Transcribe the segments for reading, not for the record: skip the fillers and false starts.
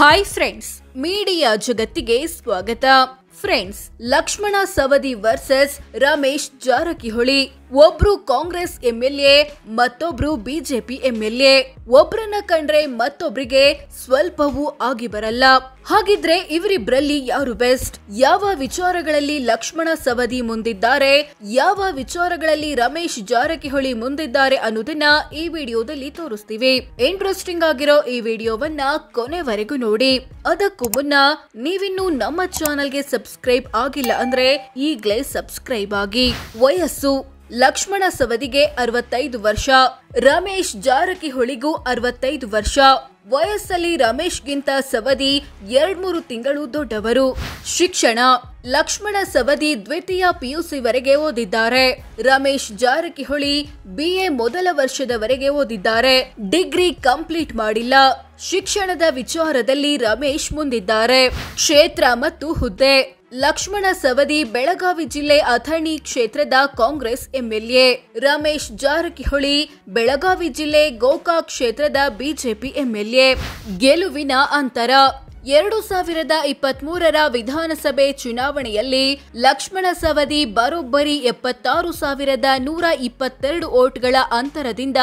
Hi friends, media ಜಗತ್ತಿಗೆ ಸ್ವಾಗತ. Friends, Lakshman Savadi versus Ramesh Jarkiholi. ಒಬ್ರು ಕಾಂಗ್ರೆಸ್ ಎಂಎಲ್ಎ, ಮತ್ತೊಬ್ರು ಬಿಜೆಪಿ ಎಂಎಲ್ಎ. ಒಬ್ರನ್ನ ಕಂಡ್ರೆ ಮತ್ತೊಬ್ರಿಗೆ ಸ್ವಲ್ಪವೂ ಆಗಿ ಬರಲ್ಲ. ಹಾಗಿದ್ರೆ ಇವರಿಬ್ರಲ್ಲಿ ಯಾರು ಬೆಸ್ಟ್? ಯಾವ ವಿಚಾರಗಳಲ್ಲಿ ಲಕ್ಷ್ಮಣ ಸವದಿ ಮುಂದಿದ್ದಾರೆ, ಯಾವ ವಿಚಾರಗಳಲ್ಲಿ ರಮೇಶ್ ಜಾರಕಿಹೊಳಿ ಮುಂದಿದ್ದಾರೆ ಅನ್ನೋದನ್ನ ಈ ವಿಡಿಯೋದಲ್ಲಿ ತೋರಿಸ್ತೀವಿ. ಇಂಟ್ರೆಸ್ಟಿಂಗ್ ಆಗಿರೋ ಈ ವಿಡಿಯೋವನ್ನ ಕೊನೆವರೆಗೂ ನೋಡಿ. ಅದಕ್ಕೂ ಮುನ್ನ ನೀವಿನ್ನೂ ನಮ್ಮ ಚಾನೆಲ್ಗೆ ಸಬ್ಸ್ಕ್ರೈಬ್ ಆಗಿಲ್ಲ ಅಂದ್ರೆ ಈಗ್ಲೇ ಸಬ್ಸ್ಕ್ರೈಬ್ ಆಗಿ. ವಯಸ್ಸು: ಲಕ್ಷ್ಮಣ ಸವದಿಗೆ 65 ವರ್ಷ, ರಮೇಶ್ ಜಾರಕಿಹೊಳಿಗೂ 65 ವರ್ಷ. ವಯಸ್ಸಲ್ಲಿ ರಮೇಶ್ಗಿಂತ ಸವದಿ 2-3 ತಿಂಗಳು ದೊಡ್ಡವರು. ಶಿಕ್ಷಣ: ಲಕ್ಷ್ಮಣ ಸವದಿ ದ್ವಿತೀಯ ಪಿಯುಸಿ ವರೆಗೆ ಓದಿದ್ದಾರೆ. ರಮೇಶ್ ಜಾರಕಿಹೊಳಿ BA ಮೊದಲ ವರ್ಷದವರೆಗೆ ಓದಿದ್ದಾರೆ. ಡಿಗ್ರಿ ಕಂಪ್ಲೀಟ್ ಮಾಡಿಲ್ಲ. ಶಿಕ್ಷಣದ ವಿಚಾರದಲ್ಲಿ ರಮೇಶ್ ಮುಂದಿದ್ದಾರೆ. ಕ್ಷೇತ್ರ ಮತ್ತು ಹುದ್ದೆ: ಲಕ್ಷ್ಮಣ ಸವದಿ ಬೆಳಗಾವಿ ಜಿಲ್ಲೆ ಅಥಣಿ ಕ್ಷೇತ್ರದ ಕಾಂಗ್ರೆಸ್ ಎಂಎಲ್ಎ. ರಮೇಶ್ ಜಾರಕಿಹೊಳಿ ಬೆಳಗಾವಿ ಜಿಲ್ಲೆ ಗೋಕಾಕ್ ಕ್ಷೇತ್ರದ ಬಿಜೆಪಿ ಎಂಎಲ್ಎ. ಗೆಲುವಿನ ಅಂತರ: 2023ರ ವಿಧಾನಸಭೆ ಚುನಾವಣೆಯಲ್ಲಿ ಲಕ್ಷ್ಮಣ ಸವದಿ ಬರೋಬ್ಬರಿ 76,122 ವೋಟ್ಗಳ ಅಂತರದಿಂದ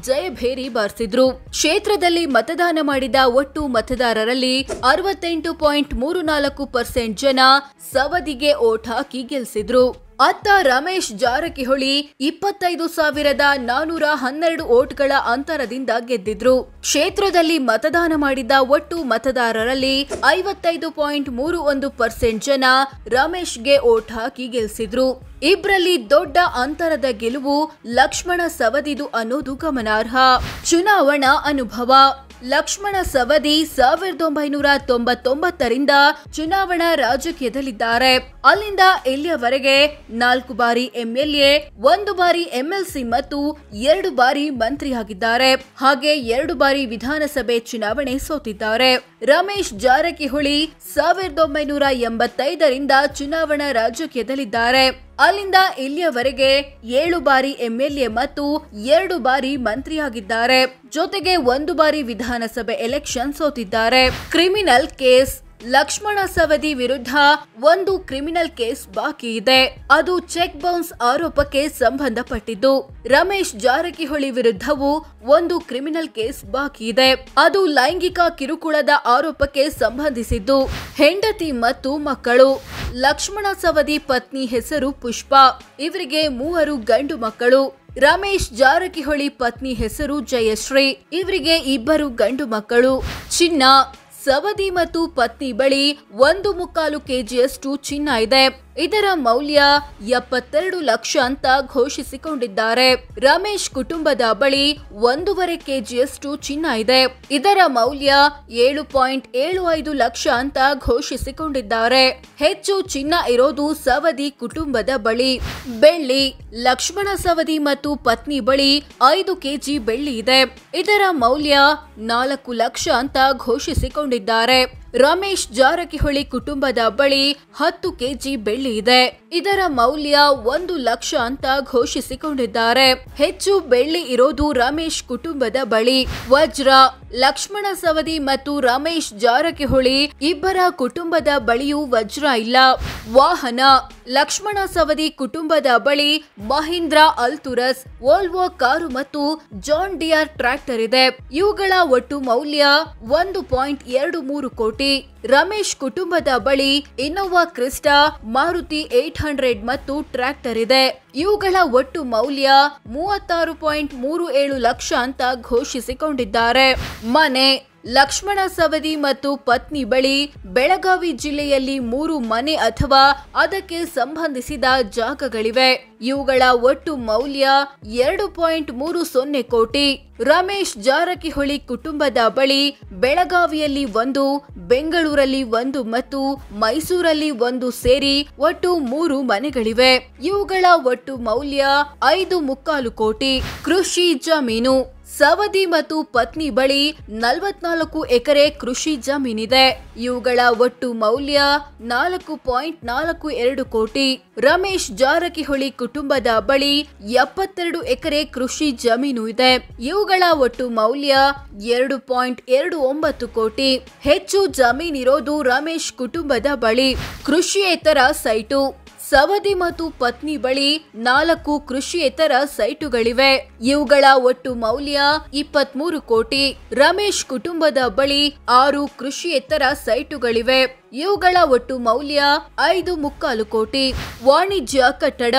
ಜಯಭೇರಿ ಬಾರಿಸಿದ್ರು. ಕ್ಷೇತ್ರದಲ್ಲಿ ಮತದಾನ ಮಾಡಿದ ಒಟ್ಟು ಮತದಾರರಲ್ಲಿ 68.34% ಜನ ಸವದಿಗೆ ವೋಟ್ ಹಾಕಿ ಗೆಲ್ಲಿಸಿದ್ರು. ಅತ್ತ ರಮೇಶ್ ಜಾರಕಿಹೊಳಿ 25,412 ವೋಟ್ಗಳ ಅಂತರದಿಂದ ಗೆದ್ದಿದ್ರು. ಕ್ಷೇತ್ರದಲ್ಲಿ ಮತದಾನ ಮಾಡಿದ ಒಟ್ಟು ಮತದಾರರಲ್ಲಿ 55.31% ಜನ ರಮೇಶ್ಗೆ ವೋಟ್ ಹಾಕಿ ಗೆಲ್ಲಿಸಿದ್ರು. ಇಬ್ರಲ್ಲಿ ದೊಡ್ಡ ಅಂತರದ ಗೆಲುವು ಲಕ್ಷ್ಮಣ ಸವದಿದು ಅನ್ನೋದು ಗಮನಾರ್ಹ. ಚುನಾವಣಾ ಅನುಭವ: ಲಕ್ಷ್ಮಣ ಸವದಿ 1999ರಿಂದ ಚುನಾವಣಾ ರಾಜಕೀಯದಲ್ಲಿದ್ದಾರೆ. ಅಲ್ಲಿಂದ ಇಲ್ಲಿಯವರೆಗೆ 4 ಬಾರಿ ಎಂಎಲ್ಎ, 1 ಬಾರಿ ಎಂಎಲ್ಸಿ ಮತ್ತು 2 ಬಾರಿ ಮಂತ್ರಿಯಾಗಿದ್ದಾರೆ. ಹಾಗೆ 2 ಬಾರಿ ವಿಧಾನಸಭೆ ಚುನಾವಣೆ ಸೋತಿದ್ದಾರೆ. ರಮೇಶ್ ಜಾರಕಿಹೊಳಿ 1985ರಿಂದ ಚುನಾವಣಾ ರಾಜಕೀಯದಲ್ಲಿದ್ದಾರೆ. ಅಲ್ಲಿಂದ ಇಲ್ಲಿಯವರೆಗೆ 7 ಬಾರಿ ಎಂಎಲ್ಎ ಮತ್ತು 2 ಬಾರಿ ಮಂತ್ರಿಯಾಗಿದ್ದಾರೆ. ಜೊತೆಗೆ 1 ಬಾರಿ ವಿಧಾನಸಭೆ ಎಲೆಕ್ಷನ್ ಸೋತಿದ್ದಾರೆ. ಕ್ರಿಮಿನಲ್ ಕೇಸ್: ಲಕ್ಷ್ಮಣ ಸವದಿ ವಿರುದ್ಧ 1 ಕ್ರಿಮಿನಲ್ ಕೇಸ್ ಬಾಕಿ ಇದೆ. ಅದು ಚೆಕ್ ಬೌನ್ಸ್ ಆರೋಪಕ್ಕೆ ಸಂಬಂಧಪಟ್ಟಿದ್ದು. ರಮೇಶ್ ಜಾರಕಿಹೊಳಿ ವಿರುದ್ಧವೂ 1 ಕ್ರಿಮಿನಲ್ ಕೇಸ್ ಬಾಕಿ ಇದೆ. ಅದು ಲೈಂಗಿಕ ಕಿರುಕುಳದ ಆರೋಪಕ್ಕೆ ಸಂಬಂಧಿಸಿದ್ದು. ಹೆಂಡತಿ ಮತ್ತು ಮಕ್ಕಳು: ಲಕ್ಷ್ಮಣ ಸವದಿ ಪತ್ನಿ ಹೆಸರು ಪುಷ್ಪಾ. ಇವರಿಗೆ 3 ಗಂಡು ಮಕ್ಕಳು. ರಮೇಶ್ ಜಾರಕಿಹೊಳಿ ಪತ್ನಿ ಹೆಸರು ಜಯಶ್ರೀ. ಇವರಿಗೆ 2 ಗಂಡು ಮಕ್ಕಳು. ಚಿನ್ನ: ಸವದಿ ಮತ್ತು ಪತ್ನಿ ಬಳಿ 1.25 kgಯಷ್ಟು ಚಿನ್ನ ಇದೆ. ಇದರ ಮೌಲ್ಯ 72 ಲಕ್ಷ ಅಂತ ಘೋಷಿಸಿಕೊಂಡಿದ್ದಾರೆ. ರಮೇಶ್ ಕುಟುಂಬದ ಬಳಿ 1.5 kgಯಷ್ಟು ಚಿನ್ನ ಇದೆ. ಇದರ ಮೌಲ್ಯ 7.75 ಲಕ್ಷ ಅಂತ ಘೋಷಿಸಿಕೊಂಡಿದ್ದಾರೆ. ಹೆಚ್ಚು ಚಿನ್ನ ಇರೋದು ಸವದಿ ಕುಟುಂಬದ ಬಳಿ. ಬೆಳ್ಳಿ: ಲಕ್ಷ್ಮಣ ಸವದಿ ಮತ್ತು ಪತ್ನಿ ಬಳಿ 5 kg ಬೆಳ್ಳಿ ಇದೆ. ಇದರ ಮೌಲ್ಯ 4 ಲಕ್ಷ ಅಂತ ಘೋಷಿಸಿಕೊಂಡಿದ್ದಾರೆ. ರಮೇಶ್ ಜಾರಕಿಹೊಳಿ ಕುಟುಂಬದ ಬಳಿ 10 kg ಬೆಳ್ಳಿ ಇದೆ. ಇದರ ಮೌಲ್ಯ 1 ಲಕ್ಷ ಅಂತ ಘೋಷಿಸಿಕೊಂಡಿದ್ದಾರೆ. ಹೆಚ್ಚು ಬೆಳ್ಳಿ ಇರೋದು ರಮೇಶ್ ಕುಟುಂಬದ ಬಳಿ. ವಜ್ರ: ಲಕ್ಷ್ಮಣ ಸವದಿ ಮತ್ತು ರಮೇಶ್ ಜಾರಕಿಹೊಳಿ ಇಬ್ಬರ ಕುಟುಂಬದ ಬಳಿಯೂ ವಜ್ರ ಇಲ್ಲ. ವಾಹನ: ಲಕ್ಷ್ಮಣ ಸವದಿ ಕುಟುಂಬದ ಬಳಿ ಮಹೀಂದ್ರ ಅಲ್ತುರಸ್, ವೋಲ್ವೋ ಕಾರು ಮತ್ತು ಜಾನ್ ಡಿಯರ್ ಟ್ರ್ಯಾಕ್ಟರ್ ಇದೆ. ಇವುಗಳ ಒಟ್ಟು ಮೌಲ್ಯ 1.23 ಕೋಟಿ. ರಮೇಶ್ ಕುಟುಂಬದ ಬಳಿ ಇನ್ನೋವಾ ಕ್ರಿಸ್ಟಾ, ಮಾರುತಿ 800 ಮತ್ತು ಟ್ರ್ಯಾಕ್ಟರ್ ಇದೆ. ಇವುಗಳ ಒಟ್ಟು ಮೌಲ್ಯ 36.37 ಲಕ್ಷ ಅಂತ ಘೋಷಿಸಿಕೊಂಡಿದ್ದಾರೆ. ಮನೆ: ಲಕ್ಷ್ಮಣ ಸವದಿ ಮತ್ತು ಪತ್ನಿ ಬಳಿ ಬೆಳಗಾವಿ ಜಿಲ್ಲೆಯಲ್ಲಿ 3 ಮನೆ ಅಥವಾ ಅದಕ್ಕೆ ಸಂಬಂಧಿಸಿದ ಜಾಗಗಳಿವೆ. ಇವುಗಳ ಒಟ್ಟು ಮೌಲ್ಯ 2.30 ಕೋಟಿ. ರಮೇಶ್ ಜಾರಕಿಹೊಳಿ ಕುಟುಂಬದ ಬಳಿ ಬೆಳಗಾವಿಯಲ್ಲಿ 1, ಬೆಂಗಳೂರಲ್ಲಿ 1 ಮತ್ತು ಮೈಸೂರಲ್ಲಿ 1 ಸೇರಿ ಒಟ್ಟು 3 ಮನೆಗಳಿವೆ. ಇವುಗಳ ಒಟ್ಟು ಮೌಲ್ಯ 5.25 ಕೋಟಿ. ಕೃಷಿ ಜಮೀನು: ಸವದಿ ಮತ್ತು ಪತ್ನಿ ಬಳಿ 44 ಎಕರೆ ಕೃಷಿ ಜಮೀನಿದೆ. ಇವುಗಳ ಒಟ್ಟು ಮೌಲ್ಯ 4.42 ಕೋಟಿ. ರಮೇಶ್ ಜಾರಕಿಹೊಳಿ ಕುಟುಂಬದ ಬಳಿ 72 ಎಕರೆ ಕೃಷಿ ಜಮೀನು ಇದೆ. ಇವುಗಳ ಒಟ್ಟು ಮೌಲ್ಯ 2.29 ಕೋಟಿ. ಹೆಚ್ಚು ಜಮೀನಿರೋದು ರಮೇಶ್ ಕುಟುಂಬದ ಬಳಿ. ಕೃಷಿಯೇತರ ಸೈಟು. ಸವದಿ ಮತ್ತು ಪತ್ನಿ ಬಳಿ 4 ಕೃಷಿಯೇತರ ಸೈಟುಗಳಿವೆ. ಇವುಗಳ ಒಟ್ಟು ಮೌಲ್ಯ 23 ಕೋಟಿ. ರಮೇಶ್ ಕುಟುಂಬದ ಬಳಿ 6 ಕೃಷಿಯೇತರ ಸೈಟುಗಳಿವೆ. ಇವುಗಳ ಒಟ್ಟು ಮೌಲ್ಯ 5.25 ಕೋಟಿ. ವಾಣಿಜ್ಯ ಕಟ್ಟಡ.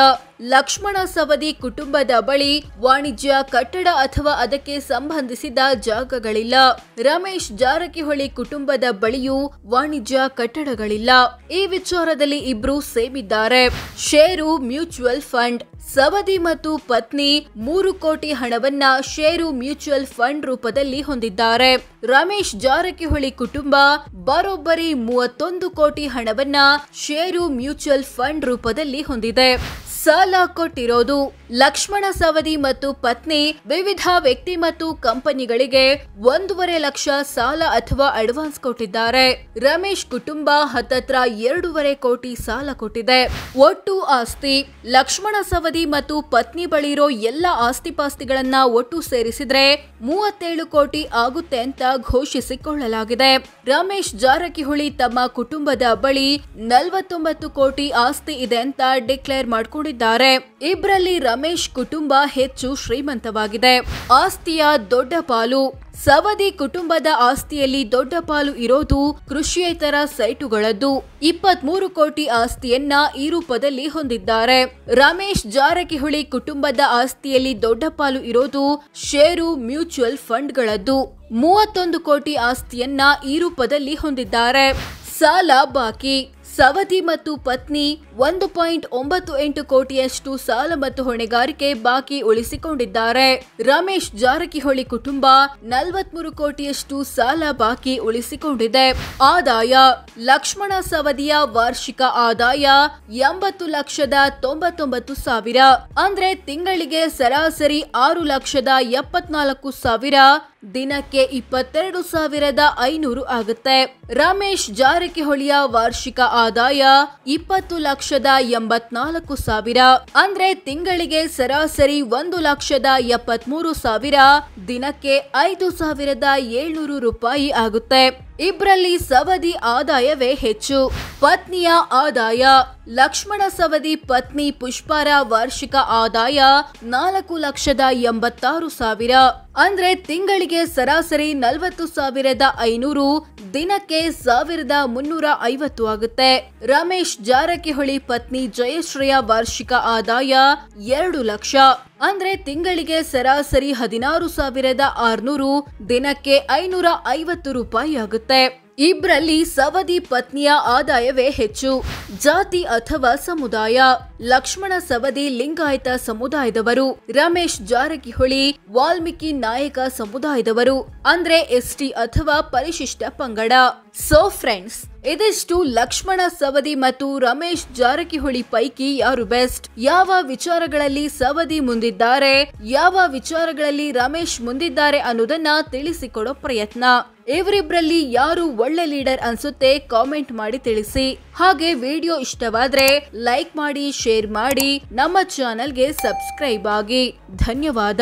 ಲಕ್ಷ್ಮಣ ಸವದಿ ಕುಟುಂಬದ ಬಳಿ ವಾಣಿಜ್ಯ ಕಟ್ಟಡ ಅಥವಾ ಅದಕ್ಕೆ ಸಂಬಂಧಿಸಿದ ಜಾಗಗಳಿಲ್ಲ. ರಮೇಶ್ ಜಾರಕಿಹೊಳಿ ಕುಟುಂಬದ ಬಳಿಯೂ ವಾಣಿಜ್ಯ ಕಟ್ಟಡಗಳಿಲ್ಲ. ಈ ವಿಚಾರದಲ್ಲಿ ಇಬ್ರು ಸೇಮ್ ಇದ್ದಾರೆ. ಷೇರು ಮ್ಯೂಚುವಲ್ ಫಂಡ್. ಸವದಿ ಮತ್ತು ಪತ್ನಿ 3 ಕೋಟಿ ಹಣವನ್ನ ಷೇರು ಮ್ಯೂಚುವಲ್ ಫಂಡ್ ರೂಪದಲ್ಲಿ ಹೊಂದಿದ್ದಾರೆ. ರಮೇಶ್ ಜಾರಕಿಹೊಳಿ ಕುಟುಂಬ ಬರೋಬ್ಬರಿ 31 ಕೋಟಿ ಹಣವನ್ನ ಷೇರು ಮ್ಯೂಚುವಲ್ ಫಂಡ್ ರೂಪದಲ್ಲಿ ಹೊಂದಿದೆ. ಸಾಲ ಕೊಟ್ಟಿರೋದು. ಲಕ್ಷ್ಮಣ ಸವದಿ ಮತ್ತು ಪತ್ನಿ ವಿವಿಧ ವ್ಯಕ್ತಿ ಮತ್ತು ಕಂಪನಿಗಳಿಗೆ 1.5 ಲಕ್ಷ ಸಾಲ ಅಥವಾ ಅಡ್ವಾನ್ಸ್ ಕೊಟ್ಟಿದ್ದಾರೆ. ರಮೇಶ್ ಕುಟುಂಬ ಹತ್ತತ್ರ 2.5 ಕೋಟಿ ಸಾಲ ಕೊಟ್ಟಿದೆ. ಒಟ್ಟು ಆಸ್ತಿ. ಲಕ್ಷ್ಮಣ ಸವದಿ ಮತ್ತು ಪತ್ನಿ ಬಳಿರೋ ಎಲ್ಲ ಆಸ್ತಿಪಾಸ್ತಿಗಳನ್ನ ಒಟ್ಟು ಸೇರಿಸಿದ್ರೆ 37 ಕೋಟಿ ಆಗುತ್ತೆ ಅಂತ ಘೋಷಿಸಿಕೊಳ್ಳಲಾಗಿದೆ. ರಮೇಶ್ ಜಾರಕಿಹೊಳಿ ತಮ್ಮ ಕುಟುಂಬದ ಬಳಿ 49 ಕೋಟಿ ಆಸ್ತಿ ಇದೆ ಅಂತ ಡಿಕ್ಲೇರ್ ಮಾಡಿಕೊಂಡಿದ್ದಾರೆ. ಇಬ್ಬರಲ್ಲಿ ರಮೇಶ್ ಕುಟುಂಬ ಹೆಚ್ಚು ಶ್ರೀಮಂತವಾಗಿದೆ. ಆಸ್ತಿಯ ದೊಡ್ಡ ಪಾಲು. ಸವದಿ ಕುಟುಂಬದ ಆಸ್ತಿಯಲ್ಲಿ ದೊಡ್ಡ ಪಾಲು ಇರೋದು ಕೃಷಿಯೇತರ ಸೈಟುಗಳದ್ದು. 23 ಕೋಟಿ ಆಸ್ತಿಯನ್ನ ಈ ರೂಪದಲ್ಲಿ ಹೊಂದಿದ್ದಾರೆ. ರಮೇಶ್ ಜಾರಕಿಹೊಳಿ ಕುಟುಂಬದ ಆಸ್ತಿಯಲ್ಲಿ ದೊಡ್ಡ ಪಾಲು ಇರೋದು ಷೇರು ಮ್ಯೂಚುವಲ್ ಫಂಡ್ಗಳದ್ದು. 31 ಕೋಟಿ ಆಸ್ತಿಯನ್ನ ಈ ರೂಪದಲ್ಲಿ ಹೊಂದಿದ್ದಾರೆ. ಸಾಲ ಬಾಕಿ. ಸವದಿ ಮತ್ತು ಪತ್ನಿ 1.98 ಕೋಟಿಯಷ್ಟು ಸಾಲ ಮತ್ತು ಹೊಣೆಗಾರಿಕೆ ಬಾಕಿ ಉಳಿಸಿಕೊಂಡಿದ್ದಾರೆ. ರಮೇಶ್ ಜಾರಕಿಹೊಳಿ ಕುಟುಂಬ 43 ಕೋಟಿಯಷ್ಟು ಸಾಲ ಬಾಕಿ ಉಳಿಸಿಕೊಂಡಿದೆ. ಆದಾಯ. ಲಕ್ಷ್ಮಣ ಸವದಿಯ ವಾರ್ಷಿಕ ಆದಾಯ 80,99,000. ಅಂದ್ರೆ ತಿಂಗಳಿಗೆ ಸರಾಸರಿ 6,74,000. ದಿನಕ್ಕೆ 22,500 ಆಗುತ್ತೆ. ರಮೇಶ್ ಜಾರಕಿಹೊಳಿಯ ವಾರ್ಷಿಕ ಆದಾಯ 20,84,000. ಅಂದ್ರೆ ತಿಂಗಳಿಗೆ ಸರಾಸರಿ 1,73,000. ದಿನಕ್ಕೆ 5,700 ರೂಪಾಯಿ ಆಗುತ್ತೆ. ಇಬ್ರಲ್ಲಿ ಸವದಿ ಆದಾಯವೇ ಹೆಚ್ಚು. ಪತ್ನಿಯ ಆದಾಯ. ಲಕ್ಷ್ಮಣ ಸವದಿ ಪತ್ನಿ ಪುಷ್ಪಾರ ವಾರ್ಷಿಕ ಆದಾಯ 4,86,000. ಅಂದ್ರೆ ತಿಂಗಳಿಗೆ ಸರಾಸರಿ 40,500. ದಿನಕ್ಕೆ 1,350 ಆಗುತ್ತೆ. ರಮೇಶ್ ಜಾರಕಿಹೊಳಿ ಪತ್ನಿ ಜಯಶ್ರೀಯ ವಾರ್ಷಿಕ ಆದಾಯ 2 ಲಕ್ಷ. ಅಂದ್ರೆ ತಿಂಗಳಿಗೆ ಸರಾಸರಿ 16,600. ದಿನಕ್ಕೆ 550 ರೂಪಾಯಿ ಆಗುತ್ತೆ. ಇಬ್ರಲ್ಲಿ ಸವದಿ ಪತ್ನಿಯ ಆದಾಯವೇ ಹೆಚ್ಚು. ಜಾತಿ ಅಥವಾ ಸಮುದಾಯ. ಲಕ್ಷ್ಮಣ ಸವದಿ ಲಿಂಗಾಯತ ಸಮುದಾಯದವರು. ರಮೇಶ್ ಜಾರಕಿಹೊಳಿ ವಾಲ್ಮೀಕಿ ನಾಯಕ ಸಮುದಾಯದವರು. ಅಂದ್ರೆ ಎಸ್ಟಿ ಅಥವಾ ಪರಿಶಿಷ್ಟ ಪಂಗಡ. ಸೋ ಫ್ರೆಂಡ್ಸ್, ಇದಿಷ್ಟು ಲಕ್ಷ್ಮಣ ಸವದಿ ಮತ್ತು ರಮೇಶ್ ಜಾರಕಿಹೊಳಿ ಪೈಕಿ ಯಾರು ಬೆಸ್ಟ್, ಯಾವ ವಿಚಾರಗಳಲ್ಲಿ ಸವದಿ ಮುಂದಿದ್ದಾರೆ, ಯಾವ ವಿಚಾರಗಳಲ್ಲಿ ರಮೇಶ್ ಮುಂದಿದ್ದಾರೆ ಅನ್ನೋದನ್ನ ತಿಳಿಸಿಕೊಡೋ ಪ್ರಯತ್ನ. ಇವರಿಬ್ರಲ್ಲಿ ಯಾರು ಒಳ್ಳೆ ಲೀಡರ್ ಅನ್ಸುತ್ತೆ ಕಾಮೆಂಟ್ ಮಾಡಿ ತಿಳಿಸಿ. ಹಾಗೆ ವಿಡಿಯೋ ಇಷ್ಟವಾದ್ರೆ ಲೈಕ್ ಮಾಡಿ, ಶೇರ್ ಮಾಡಿ, ನಮ್ಮ ಚಾನೆಲ್ಗೆ ಸಬ್ಸ್ಕ್ರೈಬ್ ಆಗಿ. ಧನ್ಯವಾದ.